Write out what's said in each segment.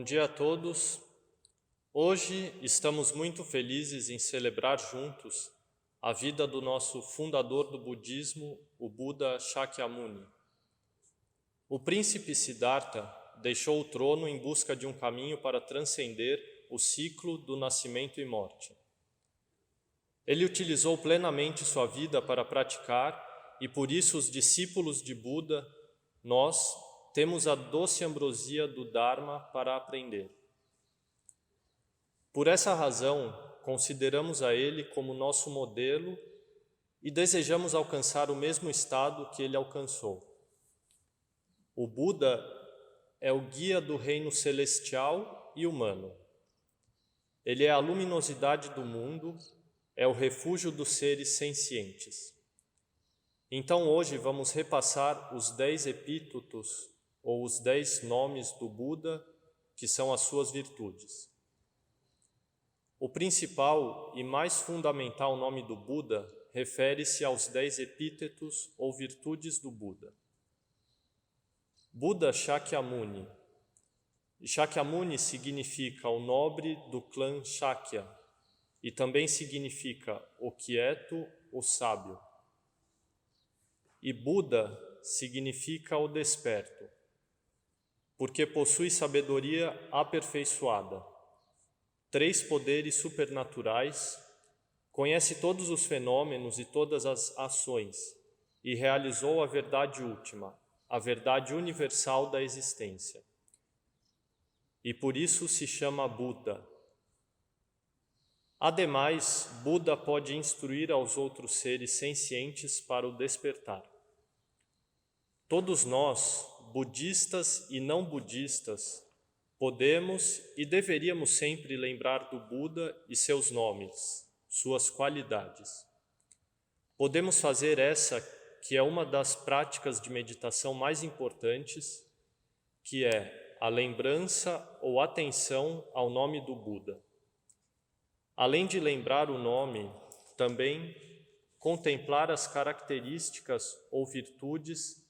Bom dia a todos. Hoje estamos muito felizes em celebrar juntos a vida do nosso fundador do budismo, o Buda Shakyamuni. O príncipe Siddhartha deixou o trono em busca de um caminho para transcender o ciclo do nascimento e morte. Ele utilizou plenamente sua vida para praticar e por isso os discípulos de Buda, nós, temos a doce ambrosia do Dharma para aprender. Por essa razão, consideramos a ele como nosso modelo e desejamos alcançar o mesmo estado que ele alcançou. O Buda é o guia do reino celestial e humano. Ele é a luminosidade do mundo, é o refúgio dos seres sencientes. Então hoje vamos repassar os 10 epítetos ou os 10 nomes do Buda, que são as suas virtudes. O principal e mais fundamental nome do Buda refere-se aos 10 epítetos ou virtudes do Buda. Buda Shakyamuni. Shakyamuni significa o nobre do clã Shakya e também significa o quieto, o sábio. E Buda significa o desperto, porque possui sabedoria aperfeiçoada, 3 poderes supernaturais, conhece todos os fenômenos e todas as ações e realizou a verdade última, a verdade universal da existência. E por isso se chama Buda. Ademais, Buda pode instruir aos outros seres sencientes para o despertar. Todos nós, budistas e não budistas, podemos e deveríamos sempre lembrar do Buda e seus nomes, suas qualidades. Podemos fazer essa, que é uma das práticas de meditação mais importantes, que é a lembrança ou atenção ao nome do Buda. Além de lembrar o nome, também contemplar as características ou virtudes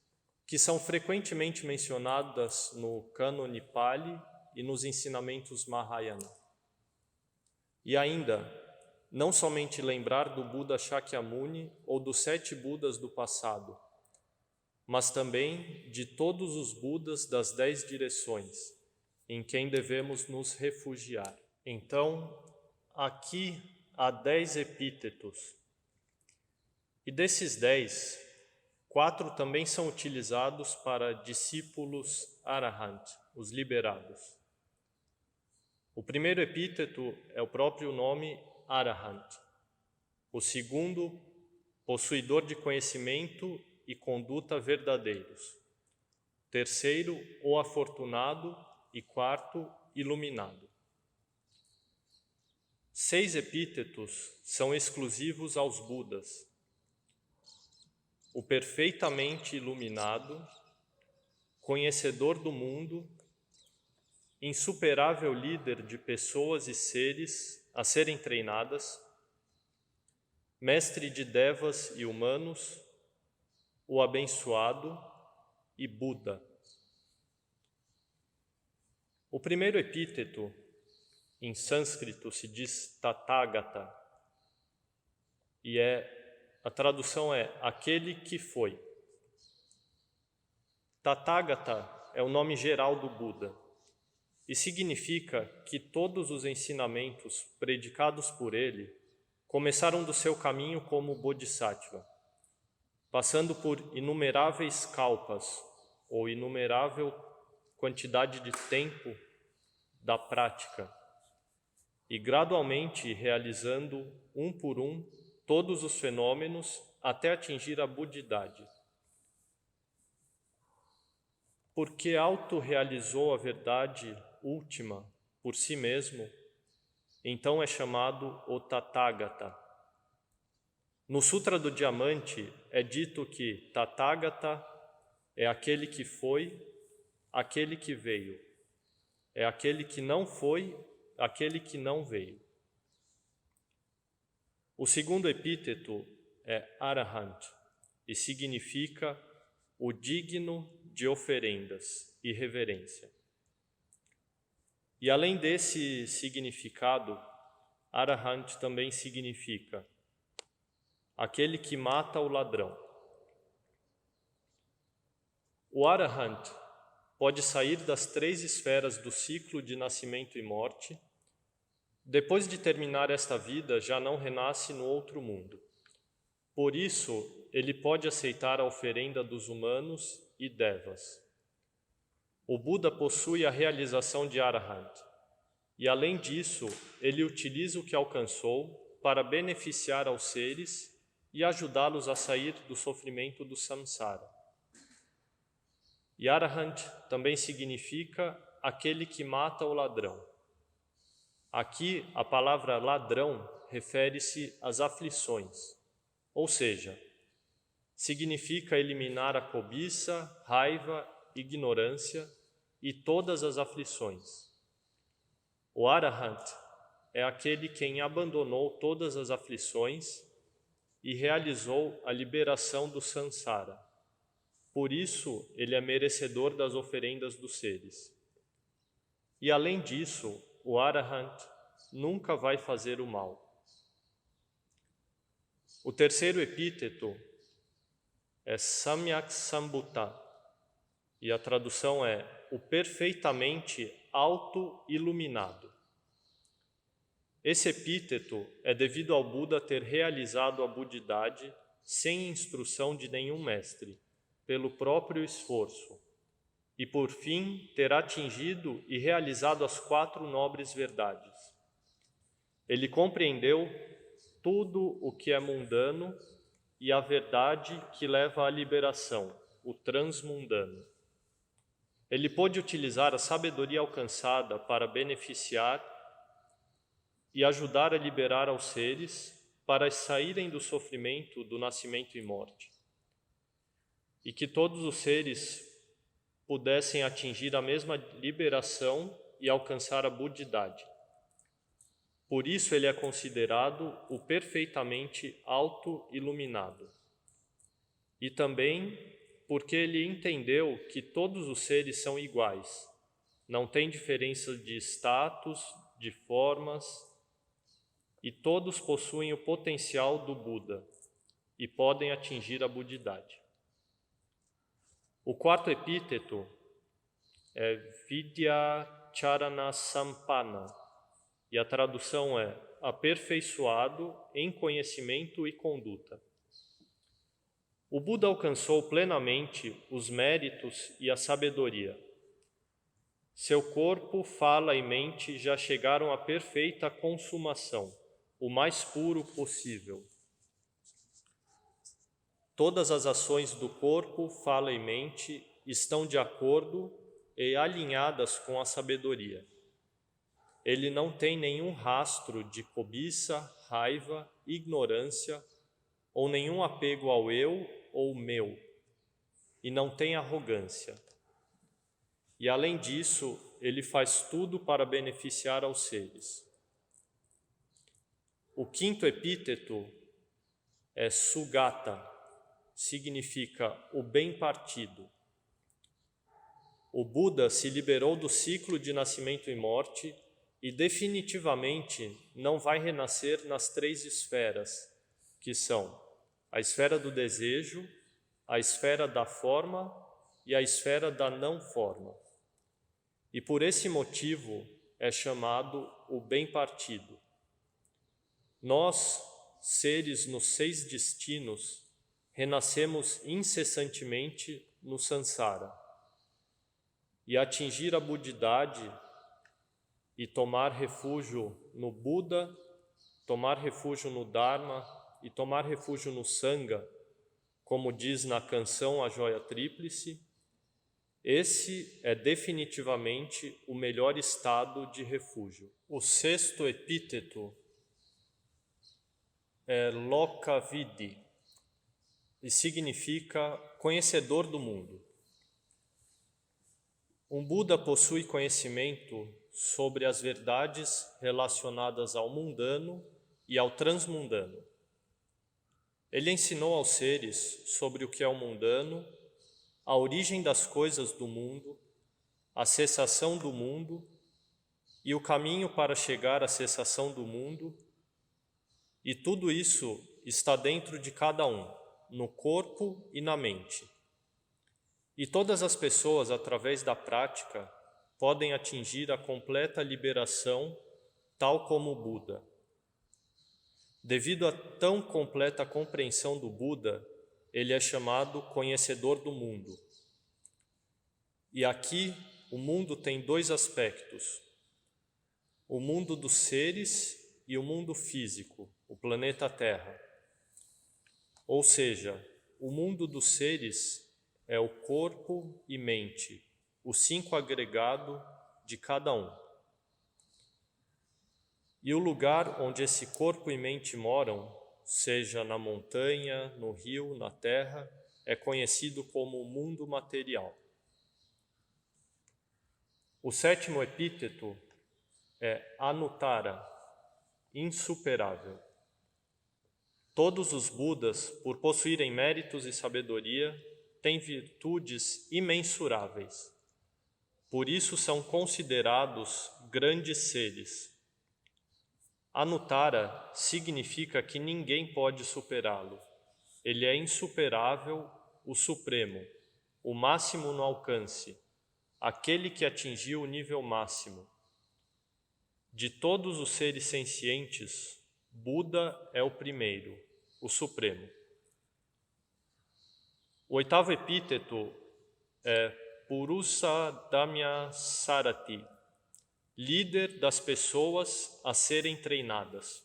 que são frequentemente mencionadas no Cânone Pali e nos ensinamentos Mahayana. E ainda, não somente lembrar do Buda Shakyamuni ou dos 7 Budas do passado, mas também de todos os Budas das 10 direções, em quem devemos nos refugiar. Então, aqui há 10 epítetos, e desses 10, 4 também são utilizados para discípulos Arahant, os liberados. O primeiro epíteto é o próprio nome Arahant. O segundo, possuidor de conhecimento e conduta verdadeiros. O terceiro, o afortunado. E quarto, iluminado. 6 epítetos são exclusivos aos Budas. O perfeitamente iluminado, conhecedor do mundo, insuperável líder de pessoas e seres a serem treinadas, mestre de devas e humanos, o abençoado e Buda. O primeiro epíteto, em sânscrito, se diz Tathagata, e a tradução é aquele que foi. Tathagata é o nome geral do Buda e significa que todos os ensinamentos predicados por ele começaram do seu caminho como Bodhisattva, passando por inumeráveis kalpas, ou inumerável quantidade de tempo da prática, e gradualmente realizando um por um todos os fenômenos até atingir a budidade. Porque autorrealizou a verdade última por si mesmo, então é chamado o Tathagata. No Sutra do Diamante é dito que Tathagata é aquele que foi, aquele que veio. É aquele que não foi, aquele que não veio. O segundo epíteto é Arahant e significa o digno de oferendas e reverência. E além desse significado, Arahant também significa aquele que mata o ladrão. O Arahant pode sair das 3 esferas do ciclo de nascimento e morte. Depois de terminar esta vida, já não renasce no outro mundo. Por isso, ele pode aceitar a oferenda dos humanos e devas. O Buda possui a realização de Arahant, e além disso, ele utiliza o que alcançou para beneficiar aos seres e ajudá-los a sair do sofrimento do samsara. E Arahant também significa aquele que mata o ladrão. Aqui, a palavra ladrão refere-se às aflições, ou seja, significa eliminar a cobiça, raiva, ignorância e todas as aflições. O Arahant é aquele quem abandonou todas as aflições e realizou a liberação do samsara. Por isso, ele é merecedor das oferendas dos seres. E além disso, o Arahant nunca vai fazer o mal. O terceiro epíteto é Samyak Sambhuta, e a tradução é o perfeitamente auto-iluminado. Esse epíteto é devido ao Buda ter realizado a budidade sem instrução de nenhum mestre, pelo próprio esforço, e por fim ter atingido e realizado as 4 nobres verdades. Ele compreendeu tudo o que é mundano e a verdade que leva à liberação, o transmundano. Ele pôde utilizar a sabedoria alcançada para beneficiar e ajudar a liberar aos seres para saírem do sofrimento do nascimento e morte, e que todos os seres pudessem atingir a mesma liberação e alcançar a budidade. Por isso ele é considerado o perfeitamente auto-iluminado. E também porque ele entendeu que todos os seres são iguais, não tem diferença de status, de formas, e todos possuem o potencial do Buda e podem atingir a budidade. O quarto epíteto é Vidya Charana Sampana, e a tradução é aperfeiçoado em conhecimento e conduta. O Buda alcançou plenamente os méritos e a sabedoria. Seu corpo, fala e mente já chegaram à perfeita consumação, o mais puro possível. Todas as ações do corpo, fala e mente estão de acordo e alinhadas com a sabedoria. Ele não tem nenhum rastro de cobiça, raiva, ignorância ou nenhum apego ao eu ou meu, e não tem arrogância. E além disso, ele faz tudo para beneficiar aos seres. O quinto epíteto é Sugata, significa o bem partido. O Buda se liberou do ciclo de nascimento e morte e definitivamente não vai renascer nas 3 esferas, que são a esfera do desejo, a esfera da forma e a esfera da não forma. E por esse motivo é chamado o bem partido. Nós, seres nos 6 destinos, renascemos incessantemente no samsara. E atingir a budidade e tomar refúgio no Buda, tomar refúgio no Dharma e tomar refúgio no Sangha, como diz na canção A Joia Tríplice, esse é definitivamente o melhor estado de refúgio. O sexto epíteto é Lokavidi e significa conhecedor do mundo. Um Buda possui conhecimento sobre as verdades relacionadas ao mundano e ao transmundano. Ele ensinou aos seres sobre o que é o mundano, a origem das coisas do mundo, a cessação do mundo e o caminho para chegar à cessação do mundo, e tudo isso está dentro de cada um, no corpo e na mente. E todas as pessoas, através da prática, podem atingir a completa liberação, tal como o Buda. Devido a tão completa compreensão do Buda, ele é chamado conhecedor do mundo. E aqui o mundo tem dois aspectos: o mundo dos seres e o mundo físico, o planeta Terra. Ou seja, o mundo dos seres é o corpo e mente, os 5 agregados de cada um. E o lugar onde esse corpo e mente moram, seja na montanha, no rio, na terra, é conhecido como o mundo material. O 7º epíteto é Anuttara, insuperável. Todos os Budas, por possuírem méritos e sabedoria, têm virtudes imensuráveis. Por isso são considerados grandes seres. Anuttara significa que ninguém pode superá-lo. Ele é insuperável, o supremo, o máximo no alcance, aquele que atingiu o nível máximo. De todos os seres sencientes, Buda é o primeiro, o supremo. O 8º epíteto é Purusa Dhamya Sarati, líder das pessoas a serem treinadas.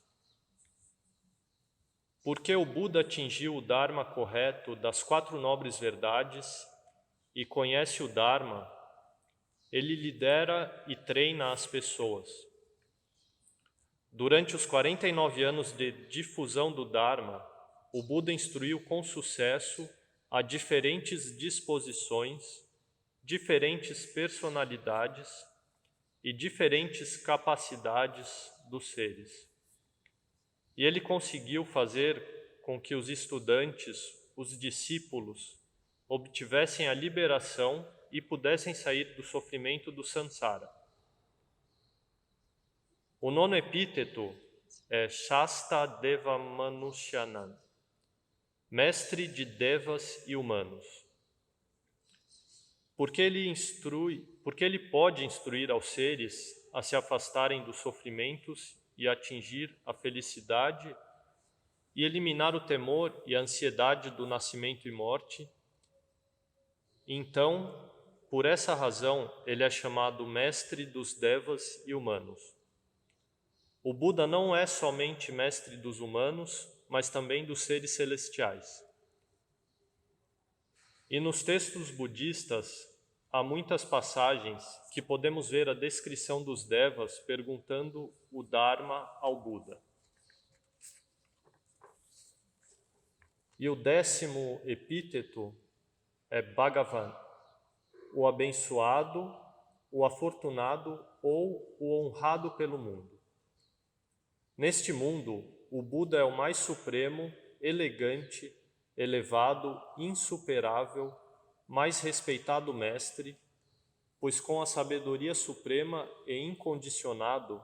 Porque o Buda atingiu o Dharma correto das 4 nobres verdades e conhece o Dharma, ele lidera e treina as pessoas. Durante os 49 anos de difusão do Dharma, o Buda instruiu com sucesso a diferentes disposições, diferentes personalidades e diferentes capacidades dos seres. E ele conseguiu fazer com que os estudantes, os discípulos, obtivessem a liberação e pudessem sair do sofrimento do samsara. O 9º epíteto é Shasta Deva Manushyanan, mestre de devas e humanos. Porque ele pode instruir aos seres a se afastarem dos sofrimentos e atingir a felicidade e eliminar o temor e a ansiedade do nascimento e morte. Então, por essa razão, ele é chamado mestre dos devas e humanos. O Buda não é somente mestre dos humanos, mas também dos seres celestiais. E nos textos budistas, há muitas passagens que podemos ver a descrição dos devas perguntando o Dharma ao Buda. E o 10º epíteto é Bhagavan, o abençoado, o afortunado ou o honrado pelo mundo. Neste mundo, o Buda é o mais supremo, elegante, elevado, insuperável, mais respeitado mestre, pois com a sabedoria suprema e incondicionado,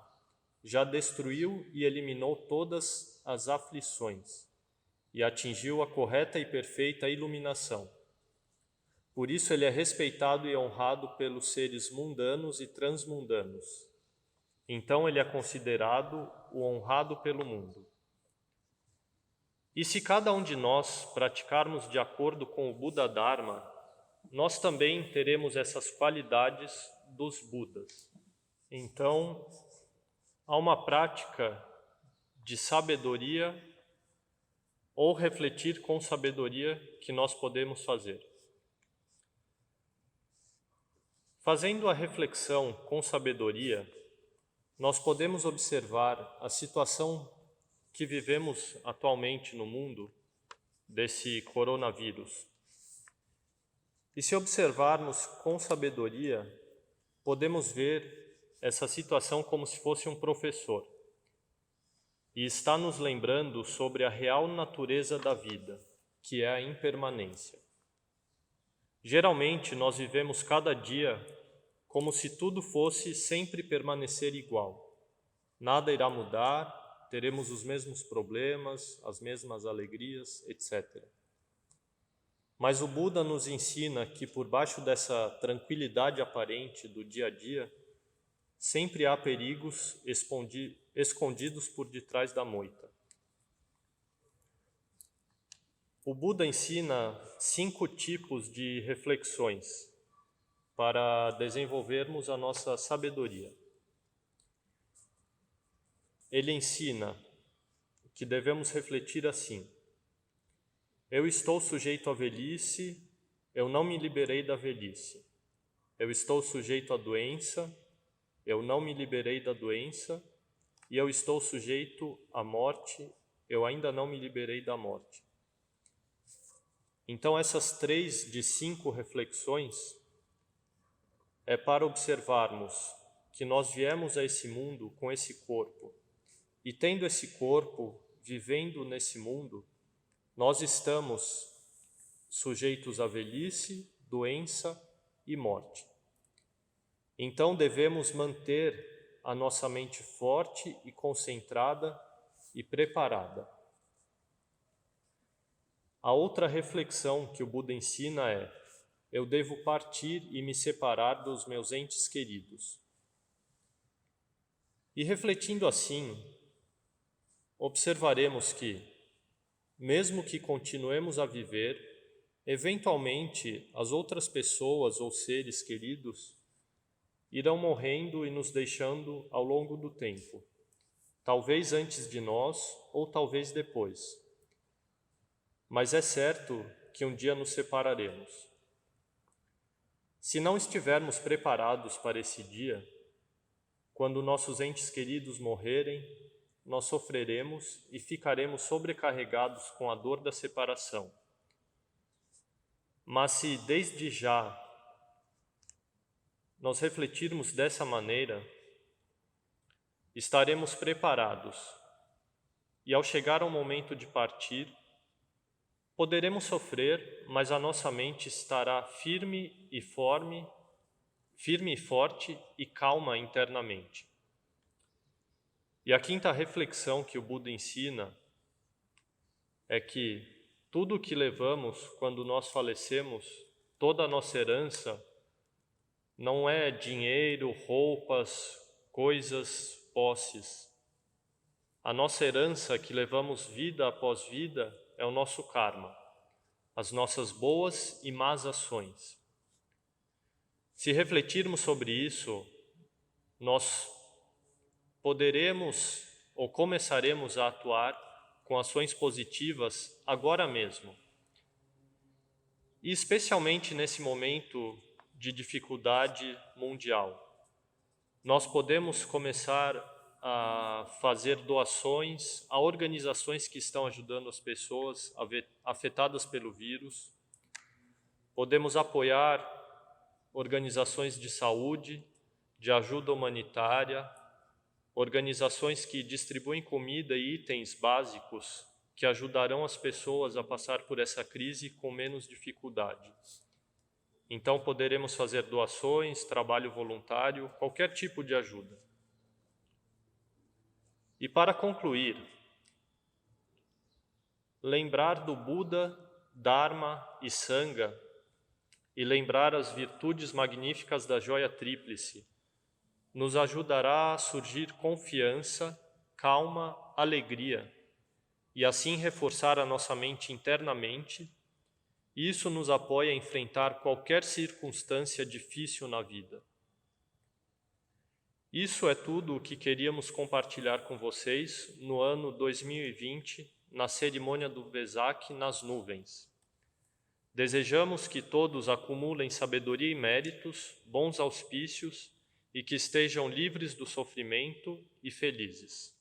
já destruiu e eliminou todas as aflições e atingiu a correta e perfeita iluminação. Por isso ele é respeitado e honrado pelos seres mundanos e transmundanos. Então ele é considerado o honrado pelo mundo. E se cada um de nós praticarmos de acordo com o Buda Dharma, nós também teremos essas qualidades dos Budas. Então, há uma prática de sabedoria ou refletir com sabedoria que nós podemos fazer. Fazendo a reflexão com sabedoria, nós podemos observar a situação que vivemos atualmente no mundo, desse coronavírus. E se observarmos com sabedoria, podemos ver essa situação como se fosse um professor. E está nos lembrando sobre a real natureza da vida, que é a impermanência. Geralmente, nós vivemos cada dia como se tudo fosse sempre permanecer igual. Nada irá mudar, teremos os mesmos problemas, as mesmas alegrias, etc. Mas o Buda nos ensina que por baixo dessa tranquilidade aparente do dia a dia, sempre há perigos escondidos por detrás da moita. O Buda ensina 5 tipos de reflexões para desenvolvermos a nossa sabedoria. Ele ensina que devemos refletir assim: eu estou sujeito à velhice, eu não me liberei da velhice. Eu estou sujeito à doença, eu não me liberei da doença. E eu estou sujeito à morte, eu ainda não me liberei da morte. Então essas 3 de 5 reflexões é para observarmos que nós viemos a esse mundo com esse corpo. E tendo esse corpo, vivendo nesse mundo, nós estamos sujeitos à velhice, doença e morte. Então devemos manter a nossa mente forte e concentrada e preparada. A outra reflexão que o Buda ensina é: eu devo partir e me separar dos meus entes queridos. E refletindo assim, observaremos que, mesmo que continuemos a viver, eventualmente as outras pessoas ou seres queridos irão morrendo e nos deixando ao longo do tempo, talvez antes de nós ou talvez depois. Mas é certo que um dia nos separaremos. Se não estivermos preparados para esse dia, quando nossos entes queridos morrerem, nós sofreremos e ficaremos sobrecarregados com a dor da separação. Mas se desde já nós refletirmos dessa maneira, estaremos preparados e ao chegar ao momento de partir, poderemos sofrer, mas a nossa mente estará firme e forte e calma internamente. E a 5ª reflexão que o Buda ensina é que tudo o que levamos quando nós falecemos, toda a nossa herança, não é dinheiro, roupas, coisas, posses. A nossa herança que levamos vida após vida é o nosso karma, as nossas boas e más ações. Se refletirmos sobre isso, nós poderemos ou começaremos a atuar com ações positivas agora mesmo. E especialmente nesse momento de dificuldade mundial, nós podemos começar a fazer doações a organizações que estão ajudando as pessoas afetadas pelo vírus. Podemos apoiar organizações de saúde, de ajuda humanitária, organizações que distribuem comida e itens básicos que ajudarão as pessoas a passar por essa crise com menos dificuldade. Então poderemos fazer doações, trabalho voluntário, qualquer tipo de ajuda. E para concluir, lembrar do Buda, Dharma e Sangha e lembrar as virtudes magníficas da joia tríplice nos ajudará a surgir confiança, calma, alegria e assim reforçar a nossa mente internamente. Isso nos apoia a enfrentar qualquer circunstância difícil na vida. Isso é tudo o que queríamos compartilhar com vocês no ano 2020, na cerimônia do Vesak nas nuvens. Desejamos que todos acumulem sabedoria e méritos, bons auspícios e que estejam livres do sofrimento e felizes.